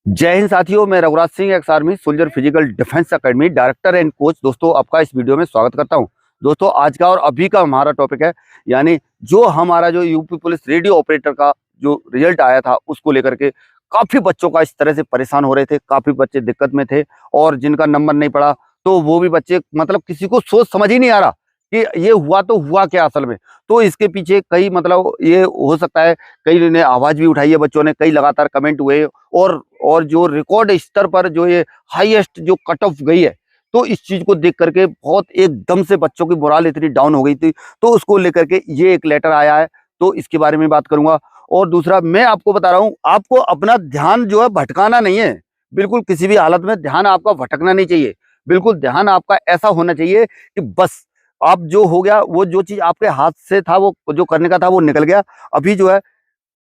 जय हिंद साथियों, मैं Raghuraj Singh, ex army soldier physical defence academy director and coach. दोस्तों, आपका इस वीडियो में स्वागत करता हूं। दोस्तों, आज का और अभी का हमारा टॉपिक है, यानी जो हमारा जो यूपी पुलिस रेडियो ऑपरेटर का जो रिजल्ट आया था उसको लेकर के काफी बच्चों का इस तरह से परेशान हो रहे थे, काफी बच्चे दिक्कत में थे और जिनका नंबर नहीं पड़ा तो वो भी बच्चे मतलब किसी को सोच समझ ही नहीं आ रहा कि ये हुआ तो हुआ क्या असल में। तो इसके पीछे कई मतलब ये हो सकता है, कई ने आवाज भी उठाई है बच्चों ने, कई लगातार कमेंट हुए और जो रिकॉर्ड स्तर पर जो ये हाईएस्ट जो कट ऑफ गई है, तो इस चीज को देख करके बहुत एकदम से बच्चों की मोराल इतनी डाउन हो गई थी। तो उसको लेकर के ये एक लेटर आया है, तो इसके बारे में बात करूंगा। और दूसरा, मैं आपको बता रहा हूं, आपको अपना ध्यान जो है भटकाना नहीं है। बिल्कुल किसी भी हालत में ध्यान आपका भटकना नहीं चाहिए। बिल्कुल ध्यान आपका ऐसा होना चाहिए कि बस आप जो हो गया, वो जो चीज आपके हाथ से था, वो जो करने का था वो निकल गया। अभी जो है,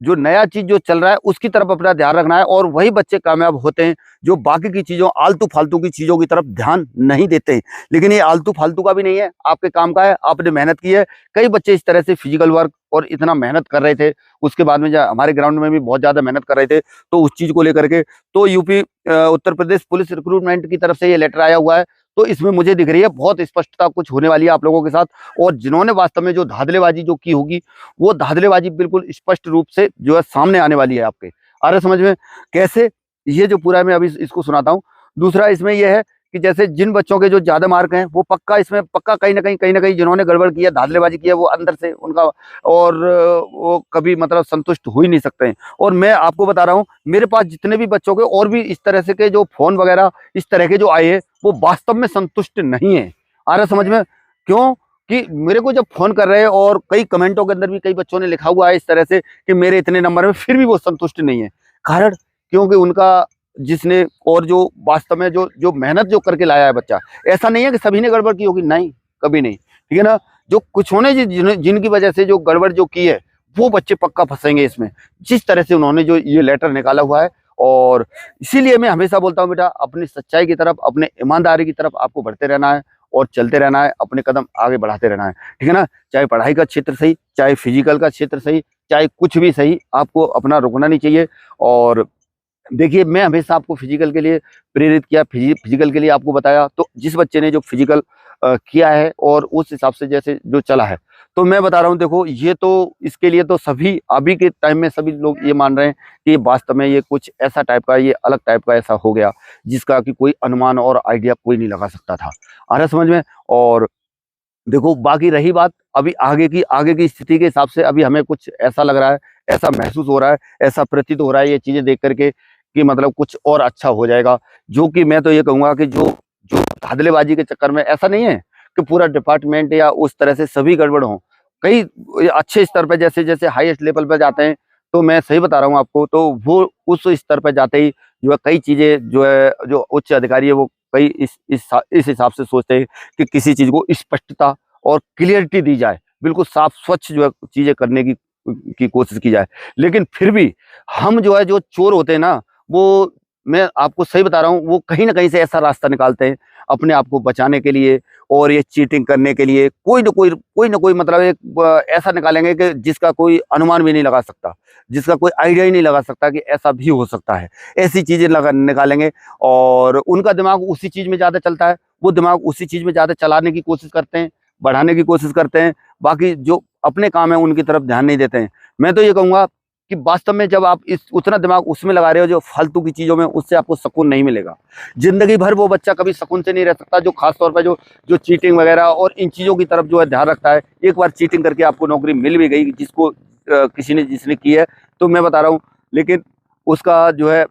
जो नया चीज जो चल रहा है उसकी तरफ अपना ध्यान रखना है। और वही बच्चे कामयाब होते हैं जो बाकी की चीजों, आलतू फालतू की चीजों की तरफ ध्यान नहीं देते हैं। लेकिन ये आलतू फालतू का भी नहीं है, आपके काम का है, आपने मेहनत की है। कई बच्चे इस तरह से फिजिकल वर्क और इतना मेहनत कर रहे थे, उसके बाद में हमारे ग्राउंड में भी बहुत ज्यादा मेहनत कर रहे थे। तो उस चीज को लेकर के तो UP Uttar Pradesh police recruitment की तरफ से ये लेटर आया हुआ है। तो इसमें मुझे दिख रही है बहुत स्पष्टता कुछ होने वाली है आप लोगों के साथ। और जिन्होंने वास्तव में जो धांधलेबाजी जो की होगी, वो धांधलेबाजी बिल्कुल स्पष्ट रूप से जो है सामने आने वाली है आपके। आ रहा समझ में कैसे? ये जो पूरा है, मैं अभी इसको सुनाता हूँ। दूसरा इसमें यह है कि जैसे जिन बच्चों के जो ज्यादा मार्क हैं, वो पक्का इसमें पक्का कहीं ना कहीं जिन्होंने गड़बड़ किया, धांधलेबाजी की है, वो अंदर से उनका और वो कभी मतलब संतुष्ट हो ही नहीं सकते हैं। और मैं आपको बता रहा हूँ, मेरे पास जितने भी बच्चों के और भी इस तरह से के जो फोन वगैरह इस तरह के जो आए हैं, वो वास्तव में संतुष्ट नहीं है। आ रहा समझ में? क्यों कि मेरे को जब फोन कर रहे हैं और कई कमेंटों के अंदर भी कई बच्चों ने लिखा हुआ है इस तरह से कि मेरे इतने नंबर में, फिर भी वो संतुष्ट नहीं है। कारण क्योंकि उनका जिसने और जो वास्तव में जो जो मेहनत जो करके लाया है बच्चा, ऐसा नहीं है कि सभी ने गड़बड़ की होगी, नहीं, कभी नहीं। ठीक है ना? जो कुछ होने जिनकी वजह से जो गड़बड़ जो की है, वो बच्चे पक्का फंसेंगे इसमें, जिस तरह से उन्होंने जो ये लेटर निकाला हुआ है। और इसीलिए मैं हमेशा बोलता हूँ, बेटा अपनी सच्चाई की तरफ, अपने ईमानदारी की तरफ आपको बढ़ते रहना है और चलते रहना है, अपने कदम आगे बढ़ाते रहना है। ठीक है ना? चाहे पढ़ाई का क्षेत्र सही, चाहे फिजिकल का क्षेत्र सही, चाहे कुछ भी सही, आपको अपना रुकना नहीं चाहिए। और देखिए, मैं हमेशा आपको फिजिकल के लिए प्रेरित किया, फिजिकल के लिए आपको बताया। तो जिस बच्चे ने जो फिजिकल किया है और उस हिसाब से जैसे जो चला है, तो मैं बता रहा हूँ, देखो ये तो इसके लिए तो सभी अभी के टाइम में सभी लोग ये मान रहे हैं कि वास्तव में ये कुछ ऐसा टाइप का, ये अलग टाइप का ऐसा हो गया जिसका कि कोई अनुमान और आइडिया कोई नहीं लगा सकता था। आ रहा समझ में? और देखो, बाकी रही बात अभी आगे की स्थिति के हिसाब से, अभी हमें कुछ ऐसा लग रहा है, ऐसा महसूस हो रहा है, ऐसा प्रतीत हो रहा है ये चीजें देख करके कि मतलब कुछ और अच्छा हो जाएगा। जो कि मैं तो ये कहूंगा कि जो जो धांधलेबाजी के चक्कर में, ऐसा नहीं है कि पूरा डिपार्टमेंट या उस तरह से सभी गड़बड़ हो। कई अच्छे स्तर पे जैसे जैसे हाईएस्ट लेवल पे जाते हैं, तो मैं सही बता रहा हूँ आपको, तो वो उस स्तर पे जाते ही जो है कई चीजें जो है, जो उच्च अधिकारी है वो कई इस हिसाब से सोचते हैं कि किसी चीज को स्पष्टता और क्लियरिटी दी जाए, बिल्कुल साफ स्वच्छ जो है चीजें करने की कोशिश की जाए। लेकिन फिर भी हम जो है, जो चोर होते हैं ना, वो, मैं आपको सही बता रहा हूँ, वो कहीं ना कहीं से ऐसा रास्ता निकालते हैं अपने आप को बचाने के लिए और ये चीटिंग करने के लिए। कोई ना कोई मतलब एक ऐसा निकालेंगे कि जिसका कोई अनुमान भी नहीं लगा सकता, जिसका कोई आइडिया ही नहीं लगा सकता कि ऐसा भी हो सकता है। ऐसी चीजें निकालेंगे और उनका दिमाग उसी चीज में ज्यादा चलता है। वो दिमाग उसी चीज में ज्यादा चलाने की कोशिश करते हैं, बढ़ाने की कोशिश करते हैं। बाकी जो अपने काम है उनकी तरफ ध्यान नहीं देते हैं। मैं तो ये कहूंगा कि वास्तव में जब आप इस उतना दिमाग उसमें लगा रहे हो जो फालतू की चीजों में, उससे आपको सुकून नहीं मिलेगा। जिंदगी भर वो बच्चा कभी सुकून से नहीं रह सकता, जो खासतौर पर जो जो चीटिंग वगैरह और इन चीजों की तरफ जो है ध्यान रखता है। एक बार चीटिंग करके आपको नौकरी मिल भी गई, जिसको किसी ने जिसने की है, तो मैं बता रहा हूँ, लेकिन उसका जो है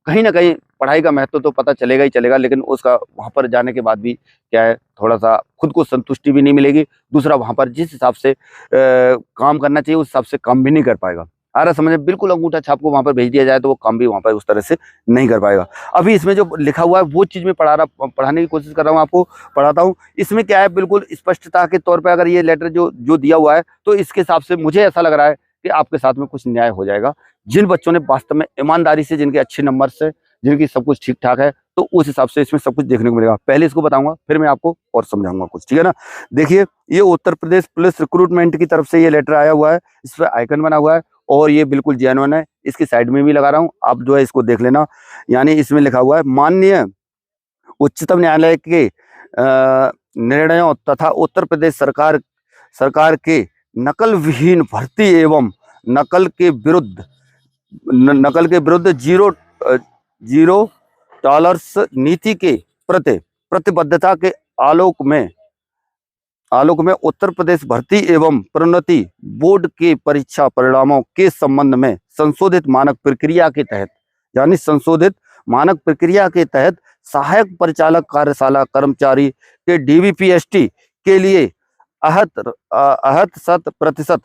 कहीं ना कहीं पढ़ाई का महत्व तो पता चलेगा ही चलेगा, लेकिन उसका वहां पर जाने के बाद भी क्या है, थोड़ा सा खुद को संतुष्टि भी नहीं मिलेगी। दूसरा, वहां पर जिस हिसाब से काम करना चाहिए उस हिसाब से काम भी नहीं कर पाएगा। आ रहा समझ में? बिल्कुल अंगूठा छाप को वहां पर भेज दिया जाए तो वो काम भी वहां पर उस तरह से नहीं कर पाएगा। अभी इसमें जो लिखा हुआ है वो चीज में पढ़ाने की कोशिश कर रहा हूँ, आपको पढ़ाता हूँ। इसमें क्या है, बिल्कुल स्पष्टता के तौर पर अगर ये लेटर जो जो दिया हुआ है, तो इसके हिसाब से मुझे ऐसा लग रहा है कि आपके साथ में कुछ न्याय हो जाएगा। जिन बच्चों ने वास्तव में ईमानदारी से, जिनके अच्छे नंबर से, जिनकी सब कुछ ठीक ठाक है, तो उस हिसाब से इसमें सब कुछ देखने को मिलेगा। पहले इसको बताऊंगा, फिर मैं आपको और समझाऊंगा कुछ। ठीक है ना? देखिए, ये उत्तर प्रदेश पुलिस रिक्रूटमेंट की तरफ से ये लेटर आया हुआ है, इस पर आइकन बना हुआ है और ये बिल्कुल जेन्युइन है। इसकी साइड में भी लगा रहा हूँ, आप जो है इसको देख लेना। यानी इसमें लिखा हुआ है, माननीय उच्चतम न्यायालय के निर्णयों तथा उत्तर प्रदेश सरकार के नकल विहीन भर्ती एवं नकल के विरुद्ध जीरो टॉलरेंस नीति के प्रति प्रतिबद्धता के आलोक में उत्तर प्रदेश भर्ती एवं प्रोन्नति बोर्ड के परीक्षा परिणामों के संबंध में संशोधित मानक प्रक्रिया के तहत सहायक परिचालक कार्यशाला कर्मचारी के डीवीपीएसटी के लिए 68%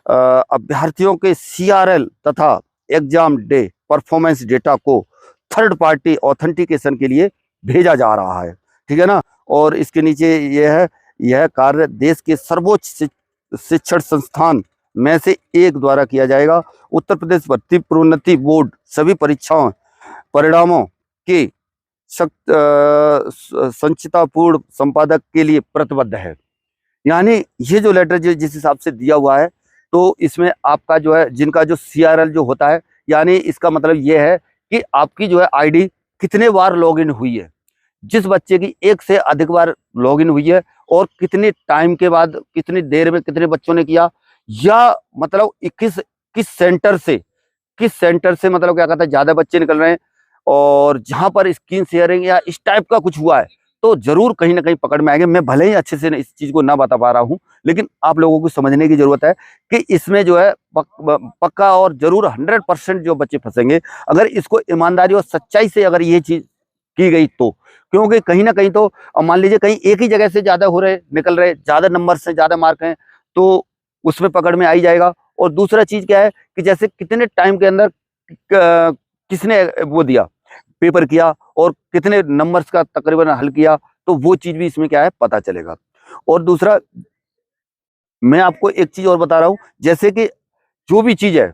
अभ्यर्थियों के सीआरएल तथा एग्जाम डे परफॉर्मेंस डेटा को थर्ड पार्टी ऑथेंटिकेशन के लिए भेजा जा रहा है। ठीक है ना। और इसके नीचे यह कार्य देश के सर्वोच्च शिक्षण संस्थान में से एक द्वारा किया जाएगा। उत्तर प्रदेश भर्ती प्रोन्नति बोर्ड सभी परीक्षाओं परिणामों के संचितापूर्ण संपादक के लिए प्रतिबद्ध है। यानी ये जो लेटर जिस हिसाब से दिया हुआ है, तो इसमें आपका जो है जिनका जो सीआरएल जो होता है, यानी इसका मतलब ये है कि आपकी जो है आईडी कितने बार लॉगिन हुई है, जिस बच्चे की एक से अधिक बार लॉगिन हुई है और कितने टाइम के बाद, कितनी देर में कितने बच्चों ने किया, या मतलब किस सेंटर से मतलब क्या कहता है ज्यादा बच्चे निकल रहे हैं, और जहां पर स्क्रीन शेयरिंग या इस टाइप का कुछ हुआ है तो जरूर कहीं ना कहीं पकड़ में आएंगे। मैं भले ही अच्छे से इस चीज को ना बता पा रहा हूं, लेकिन आप लोगों को समझने की जरूरत है कि इसमें जो है पक्का और जरूर 100% जो बच्चे फंसेंगे, अगर इसको ईमानदारी और सच्चाई से अगर ये चीज की गई तो। क्योंकि कहीं ना कहीं तो मान लीजिए कहीं एक ही जगह से ज्यादा निकल रहे, ज्यादा नंबर से ज्यादा मार्क हैं, तो उसमें पकड़ में आ ही जाएगा। और दूसरा चीज क्या है कि जैसे कितने टाइम के अंदर किसने वो दिया, पेपर किया, और कितने नंबर्स का तकरीबन हल किया, तो वो चीज भी इसमें क्या है पता चलेगा। और दूसरा मैं आपको एक चीज और बता रहा हूं, जैसे कि जो भी चीज है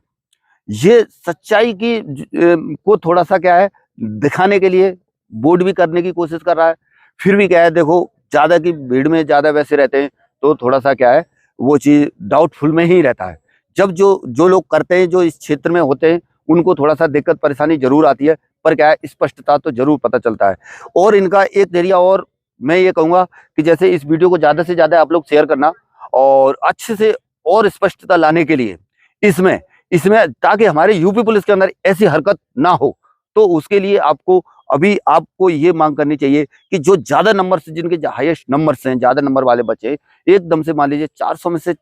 ये सच्चाई की को थोड़ा सा क्या है दिखाने के लिए बोर्ड भी करने की कोशिश कर रहा है। फिर भी क्या है, देखो ज्यादा की भीड़ में ज्यादा वैसे रहते हैं तो थोड़ा सा क्या है वो चीज डाउटफुल में ही रहता है। जब जो लोग करते हैं, जो इस क्षेत्र में होते हैं, उनको थोड़ा सा दिक्कत परेशानी जरूर आती है, पर क्या है स्पष्टता तो जरूर पता चलता है। और इनका एक जरिया और मैं ये कहूंगा कि जैसे इस वीडियो को ज्यादा से ज्यादा आप लोग शेयर करना, और अच्छे से और स्पष्टता लाने के लिए इसमें ताकि हमारे यूपी पुलिस के अंदर ऐसी हरकत ना हो, तो उसके लिए आपको ये मांग करनी चाहिए कि जो ज्यादा नंबर से, जिनके हाईएस्ट नंबर हैं, ज्यादा नंबर वाले बच्चे एकदम से मान लीजिए 400 में से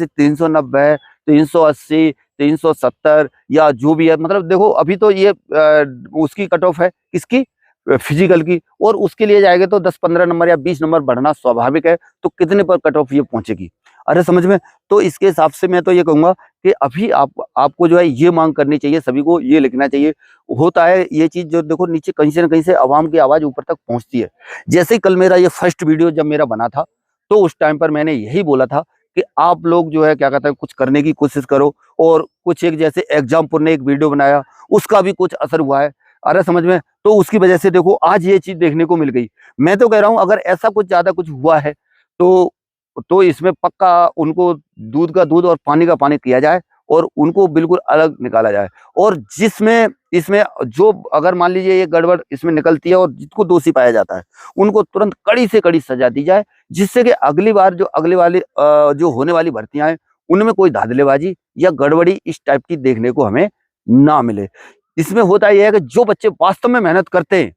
390, 380, 370 या जो भी है, मतलब देखो अभी तो ये उसकी कट ऑफ है, किसकी, फिजिकल की, और उसके लिए जाएगा तो 10-15 नंबर या 20 नंबर बढ़ना स्वाभाविक है। तो कितने पर कट ऑफ ये पहुंचेगी, अरे समझ में। तो इसके हिसाब से मैं तो ये कहूंगा कि अभी आपको जो है ये मांग करनी चाहिए, सभी को ये लिखना चाहिए। होता है ये चीज जो देखो नीचे कहीं से न कहीं से आवाम की आवाज ऊपर तक पहुंचती है। जैसे कल मेरा ये फर्स्ट वीडियो जब मेरा बना था, तो उस टाइम पर मैंने यही बोला था कि आप लोग जो है क्या कहते हैं कुछ करने की कोशिश करो, और कुछ एक जैसे एग्जामपुर ने एक वीडियो बनाया, उसका भी कुछ असर हुआ है, अरे समझ में। तो उसकी वजह से देखो आज ये चीज देखने को मिल गई। मैं तो कह रहा हूं अगर ऐसा कुछ ज्यादा कुछ हुआ है तो इसमें पक्का उनको दूध का दूध और पानी का पानी किया जाए, और उनको बिल्कुल अलग निकाला जाए। और इसमें जो अगर मान लीजिए ये गड़बड़ इसमें निकलती है और जिसको दोषी पाया जाता है, उनको तुरंत कड़ी से कड़ी सजा दी जाए, जिससे कि अगली बार अगली वाली जो होने वाली भर्तियां हैं उनमें कोई धांधलेबाजी या गड़बड़ी इस टाइप की देखने को हमें ना मिले। इसमें होता यह है कि जो बच्चे वास्तव में मेहनत करते हैं,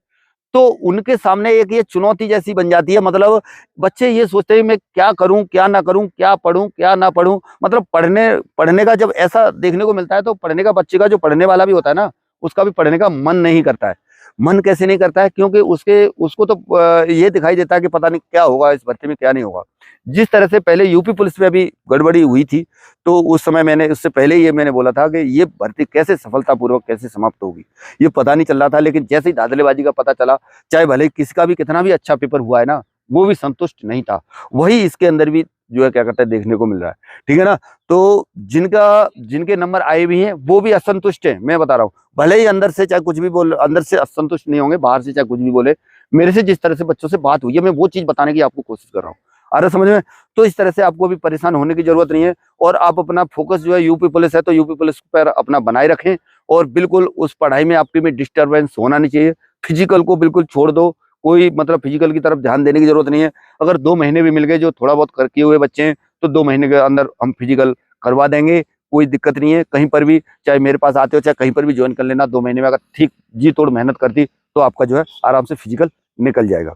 तो उनके सामने एक ये चुनौती जैसी बन जाती है। मतलब बच्चे ये सोचते हैं मैं क्या करूं, क्या ना करूं, क्या पढूं, क्या ना पढूं। मतलब पढ़ने का जब ऐसा देखने को मिलता है, तो पढ़ने का बच्चे का जो पढ़ने वाला भी होता है ना, उसका भी पढ़ने का मन नहीं करता है। मन कैसे नहीं करता है, क्योंकि उसको तो ये दिखाई देता है कि पता नहीं क्या होगा इस भर्ती में, क्या नहीं होगा। जिस तरह से पहले यूपी पुलिस में अभी गड़बड़ी हुई थी, तो उस समय उससे पहले ये मैंने बोला था कि ये भर्ती कैसे सफलतापूर्वक कैसे समाप्त होगी, ये पता नहीं चल रहा था। लेकिन जैसे ही धांधलेबाजी का पता चला, चाहे भले किसी का भी कितना भी अच्छा पेपर हुआ है ना, वो भी संतुष्ट नहीं था। वही इसके अंदर भी जो है क्या कहते हैं देखने को मिल रहा है। ठीक है ना। तो जिनके नंबर आए भी हैं वो भी असंतुष्ट हैं, मैं बता रहा हूँ। भले ही अंदर से चाहे कुछ भी बोल, अंदर से असंतुष्ट नहीं होंगे, बाहर से चाहे कुछ भी बोले। मेरे से जिस तरह से बच्चों से बात हुई है, मैं वो चीज बताने की आपको कोशिश कर रहा हूँ। आ रहा समझ में। तो इस तरह से आपको भी परेशान होने की जरूरत नहीं है, और आप अपना फोकस जो है यूपी पुलिस है तो यूपी पुलिस पर अपना बनाए रखें, और बिल्कुल उस पढ़ाई में आपकी में डिस्टर्बेंस होना नहीं चाहिए। फिजिकल को बिल्कुल छोड़ दो, कोई मतलब फिजिकल की तरफ ध्यान देने की जरूरत नहीं है। अगर 2 महीने भी मिल गए, जो थोड़ा बहुत किए हुए बच्चे हैं, तो 2 महीने के अंदर हम फिजिकल करवा देंगे, कोई दिक्कत नहीं है। कहीं पर भी, चाहे मेरे पास आते हो चाहे कहीं पर भी ज्वाइन कर लेना, 2 महीने में अगर ठीक जी तोड़ मेहनत करती तो आपका जो है आराम से फिजिकल निकल जाएगा।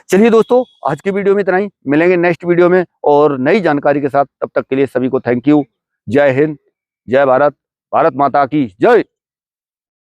चलिए दोस्तों, आज की वीडियो में इतना ही, मिलेंगे नेक्स्ट वीडियो में और नई जानकारी के साथ। तब तक के लिए सभी को थैंक यू। जय हिंद, जय भारत, भारत माता की जय।